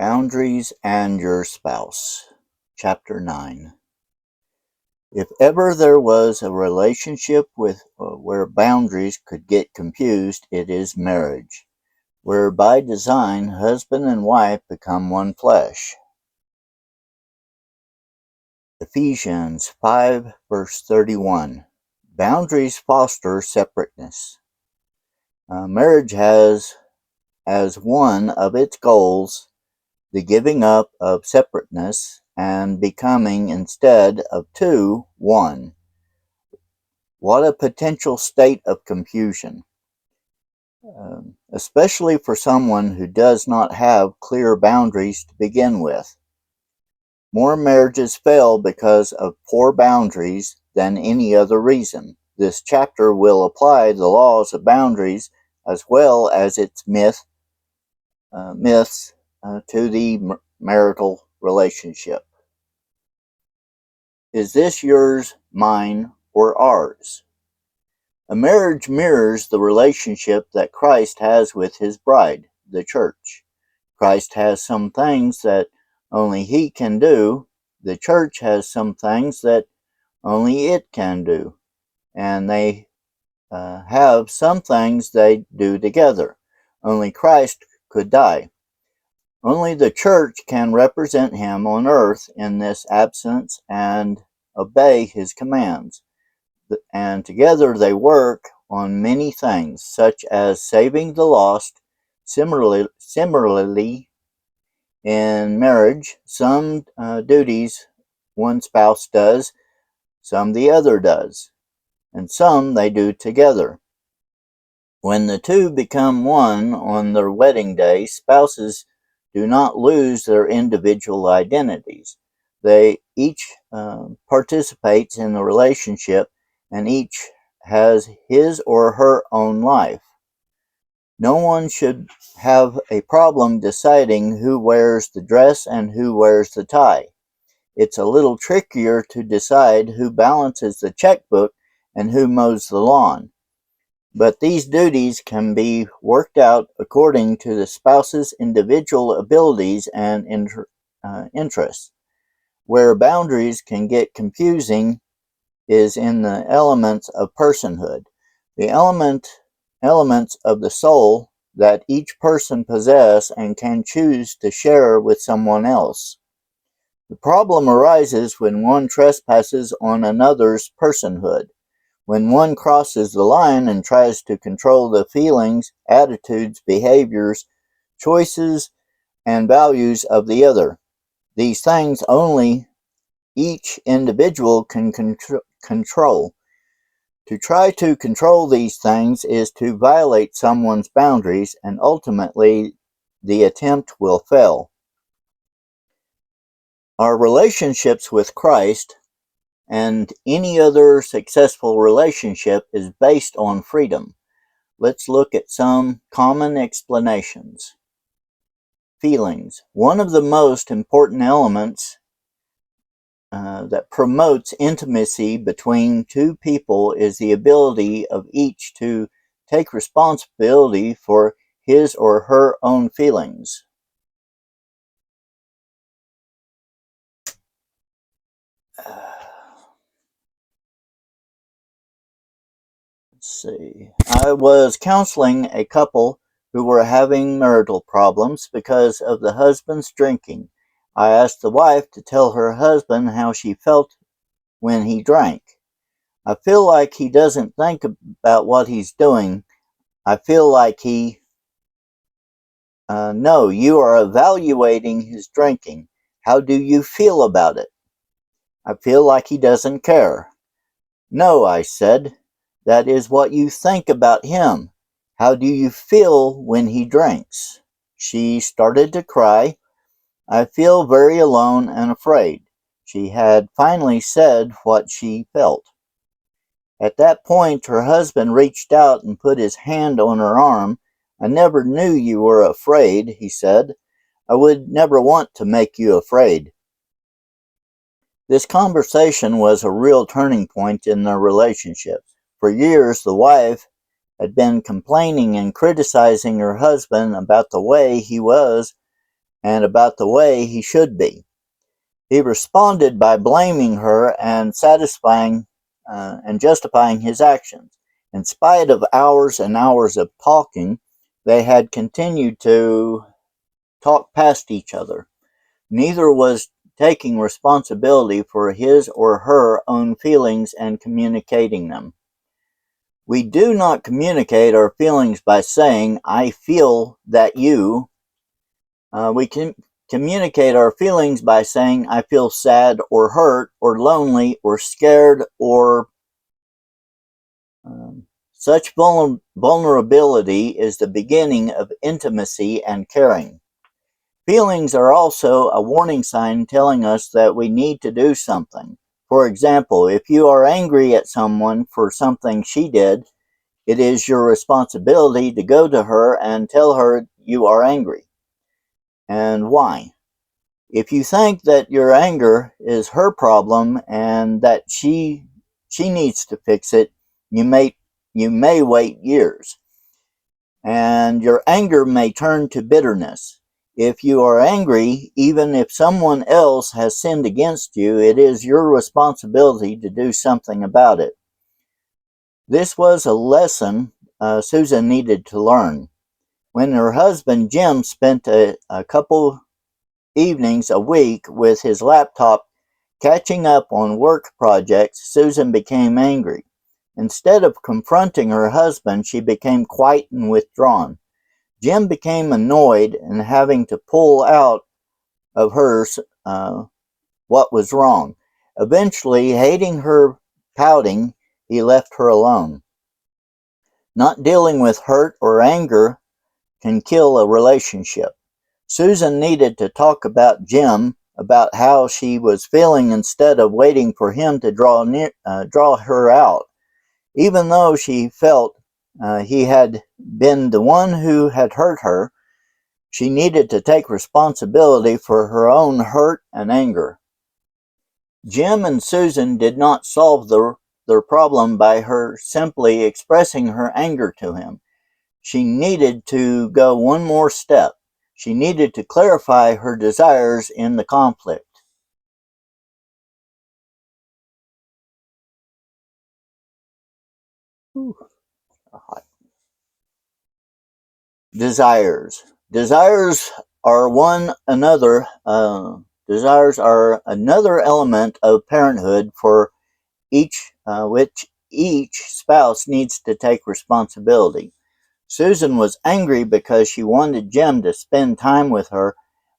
Boundaries and Your Spouse. Chapter 9. If ever there was a relationship where boundaries could get confused, it is marriage, where by design husband and wife become one flesh. Ephesians 5 verse 31. Boundaries foster separateness. Marriage has as one of its goals the giving up of separateness and becoming, instead of two, one. What a potential state of confusion, especially for someone who does not have clear boundaries to begin with. More marriages fail because of poor boundaries than any other reason. This chapter will apply the laws of boundaries as well as its myths to the marital relationship. Is this yours, mine, or ours? A marriage mirrors the relationship that Christ has with his bride, the church. Christ has some things that only he can do. The church has some things that only it can do. And they have some things they do together. Only Christ could die. Only the church can represent him on earth in this absence and obey his commands. And together they work on many things, such as saving the lost. Similarly, in marriage, some duties one spouse does, some the other does, and some they do together. When the two become one on their wedding day, spouses do not lose their individual identities. They each participates in the relationship, and each has his or her own life. No one should have a problem deciding who wears the dress and who wears the tie. It's a little trickier to decide who balances the checkbook and who mows the lawn. But these duties can be worked out according to the spouse's individual abilities and interests. Where boundaries can get confusing is in the elements of personhood, the elements of the soul that each person possesses and can choose to share with someone else. The problem arises when one trespasses on another's personhood. When one crosses the line and tries to control the feelings, attitudes, behaviors, choices, and values of the other. These things only each individual can control. To try to control these things is to violate someone's boundaries, and ultimately the attempt will fail. Our relationships with Christ and any other successful relationship is based on freedom. Let's look at some common explanations. Feelings. One of the most important elements that promotes intimacy between two people is the ability of each to take responsibility for his or her own feelings. Let's see. I was counseling a couple who were having marital problems because of the husband's drinking. I asked the wife to tell her husband how she felt when he drank. I feel like he doesn't think about what he's doing. I feel like no, you are evaluating his drinking. How do you feel about it? I feel like he doesn't care. No, I said. That is what you think about him. How do you feel when he drinks? She started to cry. I feel very alone and afraid. She had finally said what she felt. At that point, her husband reached out and put his hand on her arm. I never knew you were afraid, he said. I would never want to make you afraid. This conversation was a real turning point in their relationship. For years, the wife had been complaining and criticizing her husband about the way he was and about the way he should be. He responded by blaming her and satisfying and justifying his actions. In spite of hours and hours of talking, they had continued to talk past each other. Neither was taking responsibility for his or her own feelings and communicating them. We do not communicate our feelings by saying, I feel that you. We can communicate our feelings by saying, I feel sad or hurt or lonely or scared or such vulnerability is the beginning of intimacy and caring. Feelings are also a warning sign telling us that we need to do something. For example, if you are angry at someone for something she did, it is your responsibility to go to her and tell her you are angry and why. If you think that your anger is her problem and that she needs to fix it, you may wait years, and your anger may turn to bitterness. If you are angry, even if someone else has sinned against you, it is your responsibility to do something about it. This was a lesson Susan needed to learn. When her husband Jim spent a couple evenings a week with his laptop catching up on work projects, Susan became angry. Instead of confronting her husband, she became quiet and withdrawn. Jim became annoyed and having to pull out of her what was wrong. Eventually, hating her pouting, he left her alone. Not dealing with hurt or anger can kill a relationship. Susan needed to talk about Jim, about how she was feeling instead of waiting for him to draw her out. Even though she felt he had been the one who had hurt her, she needed to take responsibility for her own hurt and anger. Jim and Susan did not solve their problem by her simply expressing her anger to him. She needed to go one more step. She needed to clarify her desires in the conflict. Desires. Desires are another element of parenthood for which each spouse needs to take responsibility. Susan was angry because she wanted Jim to spend time with her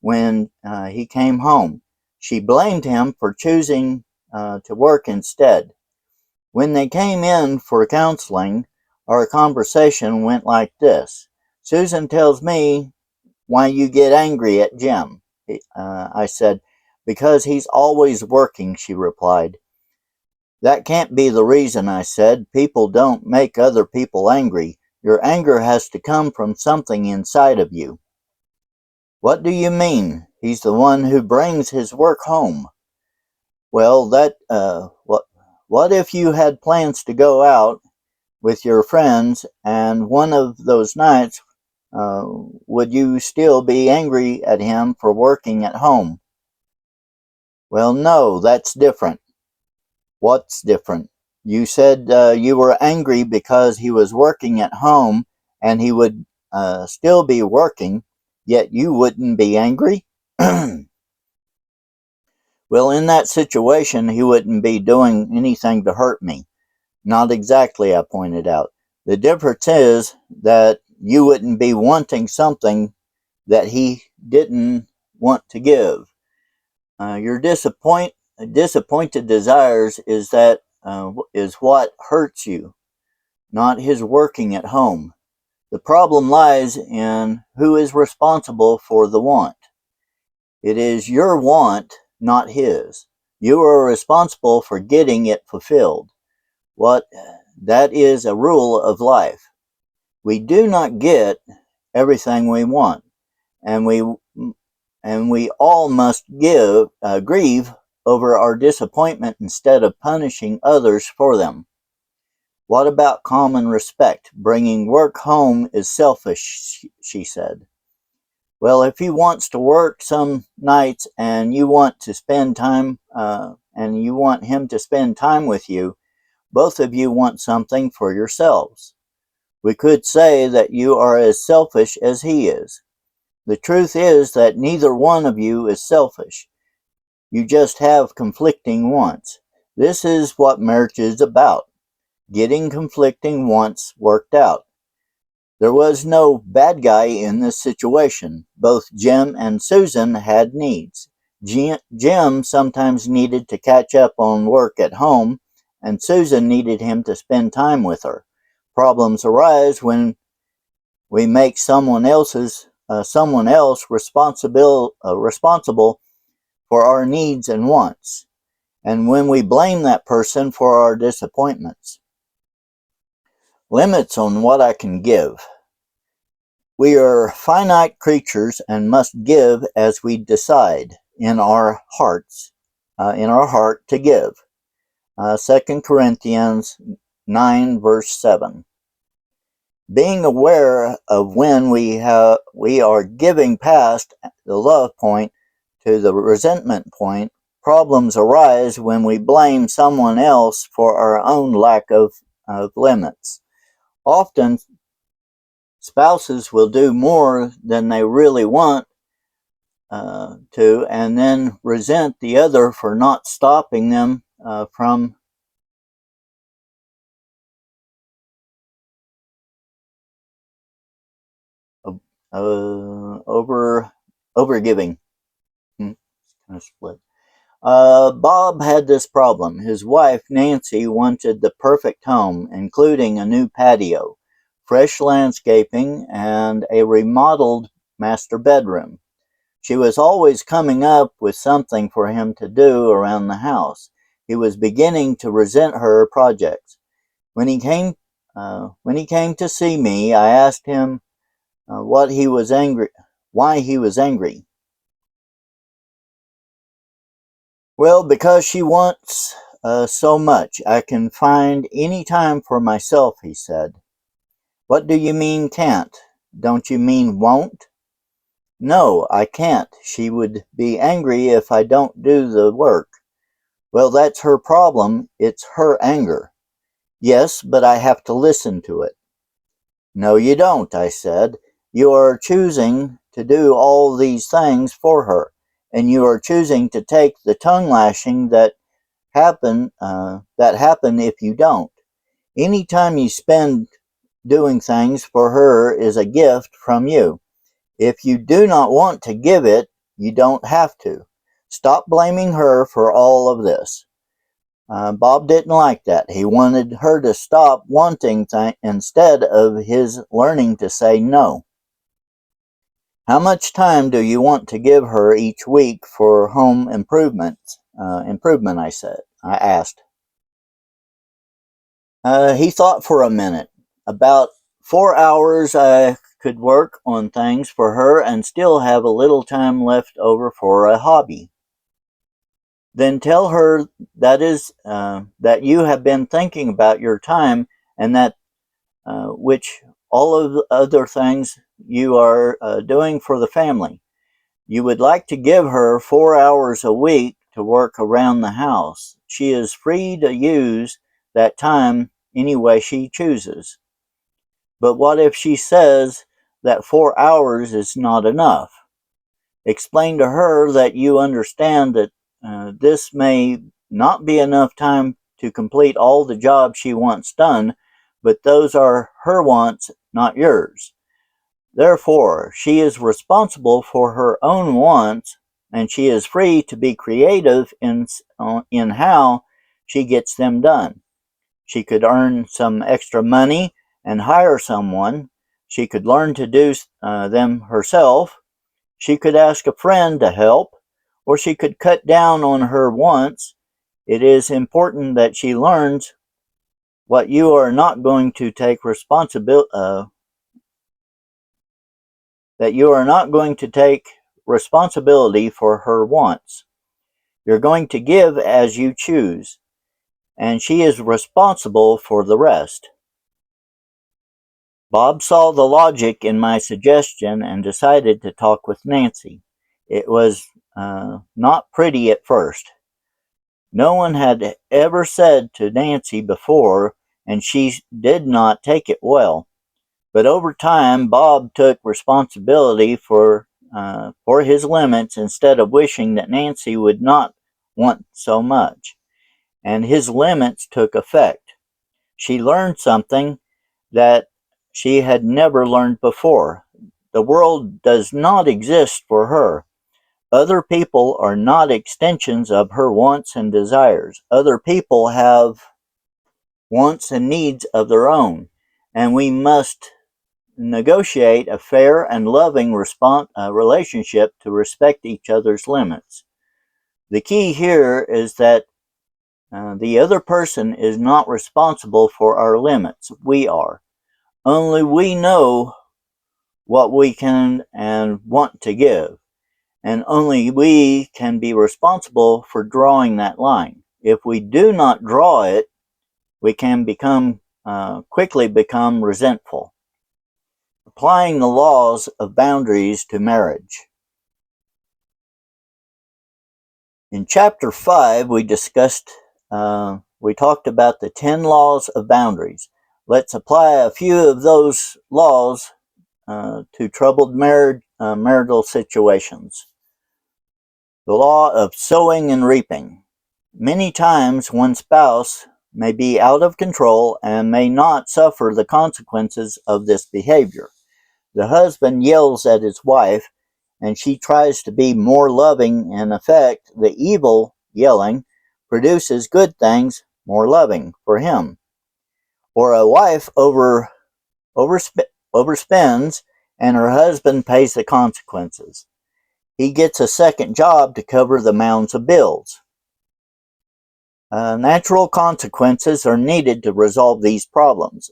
when he came home. She blamed him for choosing to work instead. When they came in for counseling, our conversation went like this. Susan tells me why you get angry at Jim. I said, because he's always working, she replied. That can't be the reason, I said. People don't make other people angry. Your anger has to come from something inside of you. What do you mean? He's the one who brings his work home. Well, what if you had plans to go out with your friends and one of those nights, would you still be angry at him for working at home? Well, no, that's different. What's different? You said you were angry because he was working at home and he would still be working, yet you wouldn't be angry? Well, in that situation, he wouldn't be doing anything to hurt me. Not exactly, I pointed out. The difference is that you wouldn't be wanting something that he didn't want to give. Your disappointed desires is what hurts you, not his working at home. The problem lies in who is responsible for the want. It is your want, not his. You are responsible for getting it fulfilled. What that is a rule of life. We do not get everything we want, and we all must grieve over our disappointment instead of punishing others for them. What about common respect? Bringing work home is selfish, she said. Well, if he wants to work some nights and you want to spend time, and you want him to spend time with you, both of you want something for yourselves. We could say that you are as selfish as he is. The truth is that neither one of you is selfish. You just have conflicting wants. This is what marriage is about, getting conflicting wants worked out. There was no bad guy in this situation. Both Jim and Susan had needs. Jim sometimes needed to catch up on work at home, and Susan needed him to spend time with her. Problems arise when we make someone else responsible for our needs and wants, and when we blame that person for our disappointments. Limits on what I can give. We are finite creatures and must give as we decide in our heart to give. 2 Corinthians 9 verse 7. Being aware of when we are giving past the love point to the resentment point, problems arise when we blame someone else for our own lack of limits. Often, spouses will do more than they really want to, and then resent the other for not stopping them from over overgiving. Kind of split. Bob had this problem. His wife, Nancy, wanted the perfect home, including a new patio, fresh landscaping, and a remodeled master bedroom. She was always coming up with something for him to do around the house. He was beginning to resent her projects. When he came to see me, I asked him why he was angry. Well, because she wants so much. I can find any time for myself, he said. What do you mean can't? Don't you mean won't? No, I can't. She would be angry if I don't do the work. Well, that's her problem. It's her anger. Yes, but I have to listen to it. No, you don't, I said. You are choosing to do all these things for her, and you are choosing to take the tongue lashing that happen if you don't. Any time you spend doing things for her is a gift from you. If you do not want to give it, you don't have to. Stop blaming her for all of this. Bob didn't like that. He wanted her to stop wanting things instead of his learning to say no. How much time do you want to give her each week for home improvement? I asked. He thought for a minute. About 4 hours I could work on things for her and still have a little time left over for a hobby. Then tell her that you have been thinking about your time and that which all of the other things you are doing for the family. You would like to give her 4 hours a week to work around the house. She is free to use that time any way she chooses. But what if she says that 4 hours is not enough? Explain to her that you understand that this may not be enough time to complete all the jobs she wants done, but those are her wants, not yours. Therefore, she is responsible for her own wants, and she is free to be creative in how she gets them done. She could earn some extra money and hire someone. She could learn to do them herself. She could ask a friend to help, or she could cut down on her wants. It is important that she learns what you are not going to take that you are not going to take responsibility for her wants. You're going to give as you choose, and she is responsible for the rest. Bob saw the logic in my suggestion and decided to talk with Nancy. It was not pretty at first. No one had ever said to Nancy before, and she did not take it well. But over time, Bob took responsibility for his limits instead of wishing that Nancy would not want so much, and his limits took effect. She learned something that she had never learned before. The world does not exist for her. Other people are not extensions of her wants and desires. Other people have wants and needs of their own, and we must negotiate a fair and loving relationship to respect each other's limits. The key here is that the other person is not responsible for our limits. We are. Only we know what we can and want to give, and only we can be responsible for drawing that line. If we do not draw it, we can quickly become resentful. Applying the laws of boundaries to marriage. In chapter 5, we talked about the 10 laws of boundaries. Let's apply a few of those laws to troubled marital situations. The law of sowing and reaping. Many times one spouse may be out of control and may not suffer the consequences of this behavior. The husband yells at his wife and she tries to be more loving. In effect, the evil yelling produces good things, more loving for him. Or a wife overspends and her husband pays the consequences. He gets a second job to cover the mounds of bills. Natural consequences are needed to resolve these problems.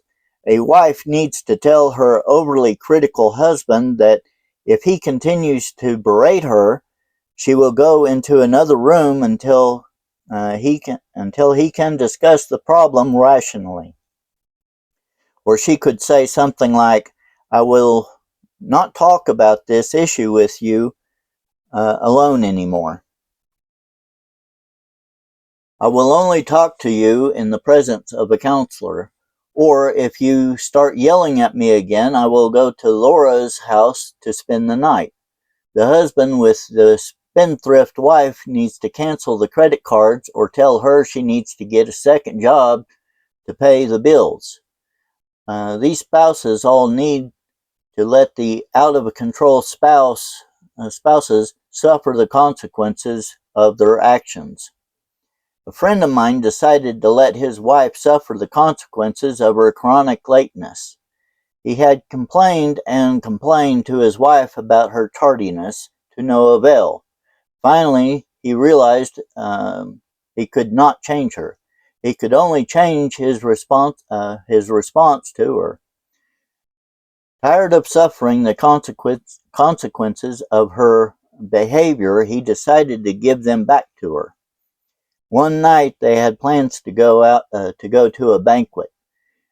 A wife needs to tell her overly critical husband that if he continues to berate her, she will go into another room until he can discuss the problem rationally. Or she could say something like, "I will not talk about this issue with you alone anymore. I will only talk to you in the presence of a counselor. Or if you start yelling at me again, I will go to Laura's house to spend the night." The husband with the spendthrift wife needs to cancel the credit cards or tell her she needs to get a second job to pay the bills. These spouses all need to let the out of control spouses suffer the consequences of their actions. A friend of mine decided to let his wife suffer the consequences of her chronic lateness. He had complained and complained to his wife about her tardiness to no avail. Finally, he realized he could not change her. He could only change his response to her. Tired of suffering the consequences of her behavior, he decided to give them back to her. One night they had plans to go to a banquet,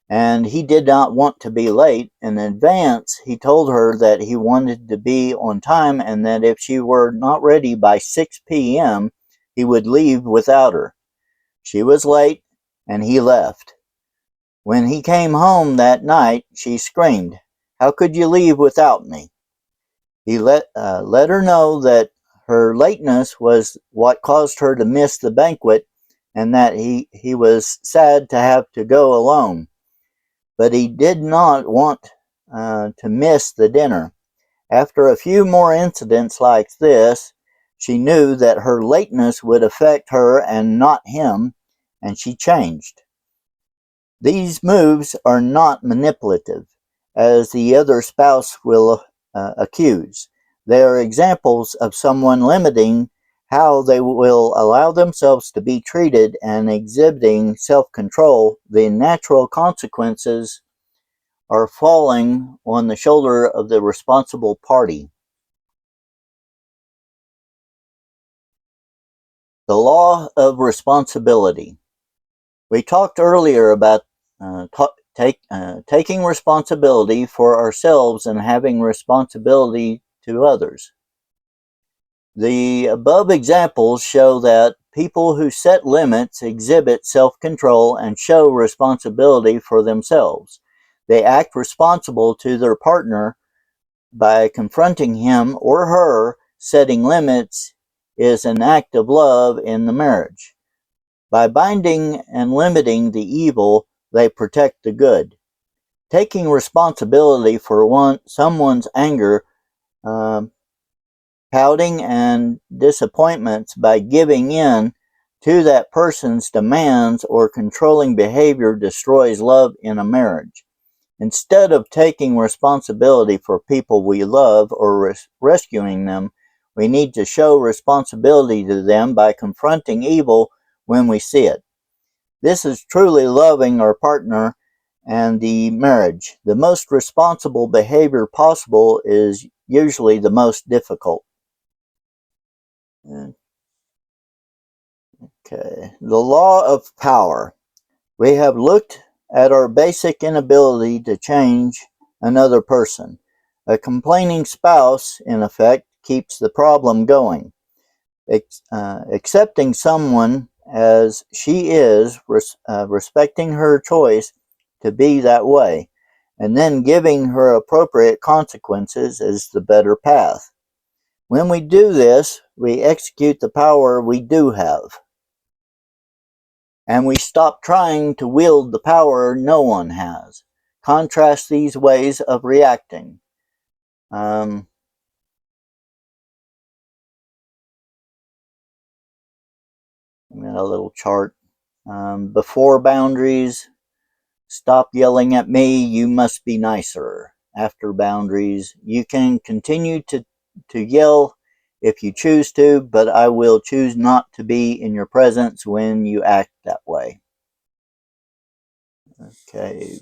and he did not want to be late. In advance, he told her that he wanted to be on time and that if she were not ready by 6 p.m., he would leave without her. She was late, and he left. When he came home that night, she screamed, "How could you leave without me?" He let her know that her lateness was what caused her to miss the banquet and that he was sad to have to go alone. But he did not want to miss the dinner. After a few more incidents like this, she knew that her lateness would affect her and not him, and she changed. These moves are not manipulative, as the other spouse will accuse. They are examples of someone limiting how they will allow themselves to be treated and exhibiting self-control. The natural consequences are falling on the shoulder of the responsible party. The law of responsibility. We talked earlier about taking responsibility for ourselves and having responsibility to others. The above examples show that people who set limits exhibit self-control and show responsibility for themselves. They act responsible to their partner by confronting him or her. Setting limits is an act of love in the marriage. By binding and limiting the evil, they protect the good. Taking responsibility for someone's anger, pouting, and disappointments by giving in to that person's demands or controlling behavior destroys love in a marriage. Instead of taking responsibility for people we love or rescuing them, we need to show responsibility to them by confronting evil when we see it. This is truly loving our partner and the marriage. The most responsible behavior possible is usually the most difficult. Okay, the law of power. We have looked at our basic inability to change another person. A complaining spouse, in effect, keeps the problem going. Accepting someone as she is, respecting her choice to be that way, and then giving her appropriate consequences is the better path. When we do this, we execute the power we do have, and we stop trying to wield the power no one has. Contrast these ways of reacting. I got a little chart. Before boundaries, stop yelling at me, you must be nicer. After boundaries, you can continue to yell if you choose to, but I will choose not to be in your presence when you act that way. Okay,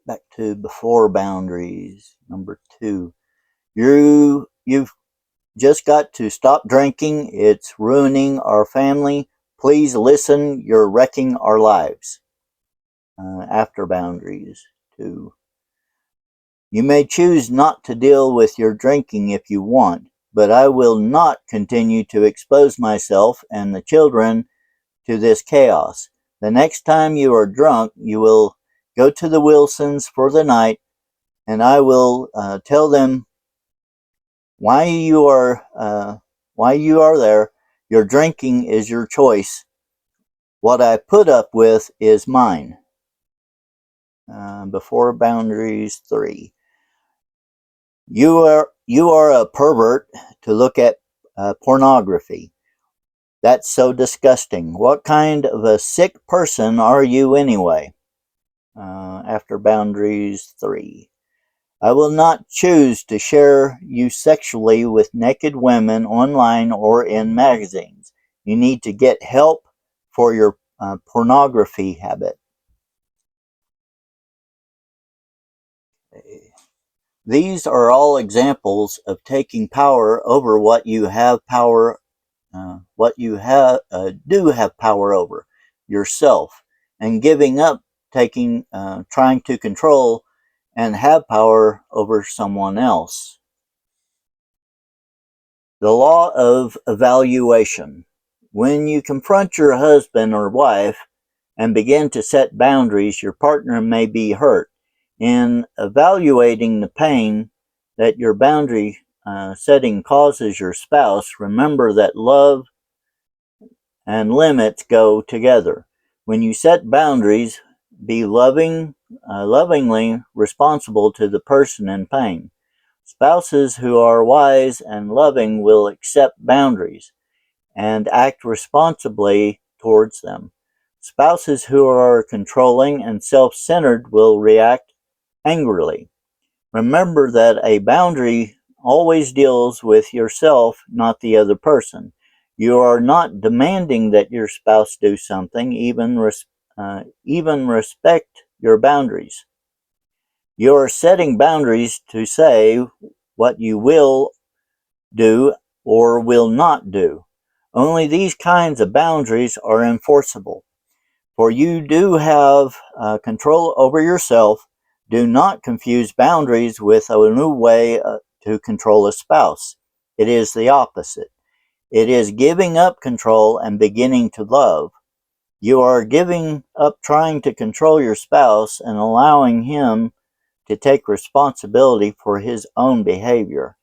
back to before boundaries, number 2. You've just got to stop drinking. It's ruining our family. Please listen. You're wrecking our lives. After boundaries, 2. You may choose not to deal with your drinking if you want, but I will not continue to expose myself and the children to this chaos. The next time you are drunk, you will go to the Wilsons for the night, and I will tell them why you are there. Your drinking is your choice. What I put up with is mine. Before boundaries, 3. You are a pervert to look at pornography. That's so disgusting. What kind of a sick person are you anyway? After boundaries, 3. I will not choose to share you sexually with naked women online or in magazines. You need to get help for your pornography habit. These are all examples of taking power over what you have power, do have power over yourself, and giving up trying to control and have power over someone else. The law of evaluation. When you confront your husband or wife and begin to set boundaries, your partner may be hurt. In evaluating the pain that your boundary setting causes your spouse, remember that love and limits go together. When you set boundaries, be lovingly responsible to the person in pain. Spouses who are wise and loving will accept boundaries and act responsibly towards them. Spouses who are controlling and self-centered will react angrily. Remember that a boundary always deals with yourself, not the other person. You are not demanding that your spouse do something, even respect your boundaries. You are setting boundaries to say what you will do or will not do. Only these kinds of boundaries are enforceable. For you do have control over yourself. Do not confuse boundaries with a new way to control a spouse. It is the opposite. It is giving up control and beginning to love. You are giving up trying to control your spouse and allowing him to take responsibility for his own behavior.